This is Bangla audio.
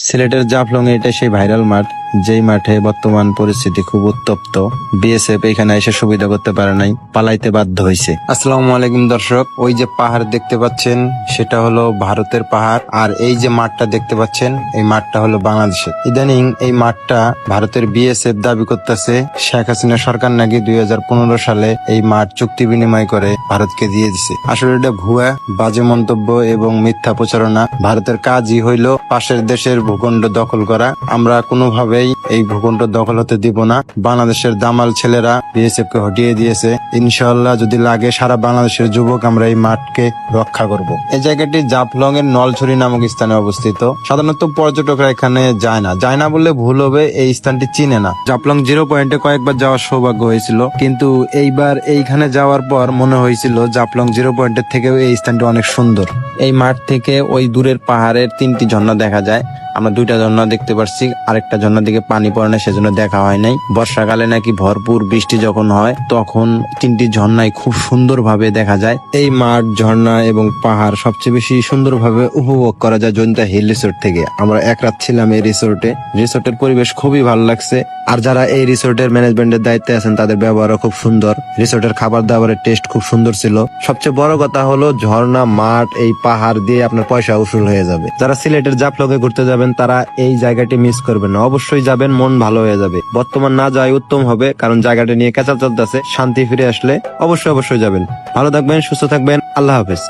সিলেটের জাফলং এটা সেই ভাইরাল মাঠ, যেই মাঠে বর্তমান পরিস্থিতি খুব উত্তপ্ত। বিএসএফ এখানে এসে সুবিধা করতে পারে নাই, পালাইতে বাধ্য হয়েছে। আসসালামু আলাইকুম দর্শক, ওই যে পাহাড় দেখতে পাচ্ছেন সেটা হলো ভারতের পাহাড়, আর এই যে মাঠটা দেখতে পাচ্ছেন এই মাঠটা হলো বাংলাদেশের। ইদানিং এই মাঠটা ভারতের বিএসএফ দাবি করতেছে শেখ হাসিনা সরকার নাকি 2015 সালে এই মাঠ চুক্তি বিনিময় করে ভারতকে দিয়ে দিছে। আসলে এটা ভুয়া, বাজে মন্তব্য এবং মিথ্যা প্রচারণা। ভারতের কাজই হইল পাশের দেশের ভূখণ্ড দখল করা। আমরা কোনোভাবেই এই ভূখণ্ড দখল হতে দিব না। বাংলাদেশের দামাল ছেলেরা বিএসএফ কে হটিয়ে দিয়েছে। ইনশাআল্লাহ যদি লাগে সারা বাংলাদেশের যুবক আমরা এই মাঠকে রক্ষা করব। এই জায়গাটি জাফলং এর নলছড়ি নামক স্থানে অবস্থিত। সাধারণত পর্যটকরা এখানে যায় না বললে ভুল হবে, এই স্থানটি চিনে না। জাফলং 0 পয়েন্টে কয়েকবার যাওয়ার সৌভাগ্য হয়েছিল, কিন্তু এইবার এইখানে যাওয়ার পর মনে হয়েছিল জাফলং 0 পয়েন্টের থেকেও এই স্থানটি অনেক সুন্দর। এই মাঠ থেকে ওই দূরের পাহাড়ের 3টি ঝর্ণা দেখা যায়। আমরা 2টা ঝর্ণা দেখতে পারছি, আরেকটা ঝর্ণার দিকে পানি পড়ে না, সেজন্য দেখা হয় নাই। বর্ষাকালে নাকি ভরপুর বৃষ্টি যখন হয় তখন 3টি ঝর্ণাই খুব সুন্দরভাবে দেখা যায়। এই মাঠ, ঝর্ণা এবং পাহাড় সবচেয়ে বেশি সুন্দরভাবে উপভোগ করা যায় জয়ন্তা হিল রিসোর্ট থেকে। আমরা এক রাত ছিলাম এই রিসোর্টে। রিসোর্টের পরিবেশ খুবই ভালো লাগছে, আর যারা এই রিসোর্টের ম্যানেজমেন্টের দায়িত্বে আছেন তাদের ব্যবহারও খুব সুন্দর। রিসোর্টের খাবার দাবারের টেস্ট খুব সুন্দর ছিল। সবচেয়ে বড় কথা হলো ঝর্ণা, মাঠ, এই পাহাড় দিয়ে আপনার পয়সা উসুল হয়ে যাবে। যারা সিলেটের জাফলংয়ে ঘুরতে যাবেন তারা এই জায়গাটি মিস করবেন না, অবশ্যই যাবেন, মন ভালো হয়ে যাবে। বর্তমান না যাওয়াই উত্তম হবে, কারণ জায়গাটা নিয়ে ক্যাচাল চলতেছে। শান্তি ফিরে আসলে অবশ্যই যাবেন। ভালো থাকবেন, সুস্থ থাকবেন, আল্লাহ হাফেজ।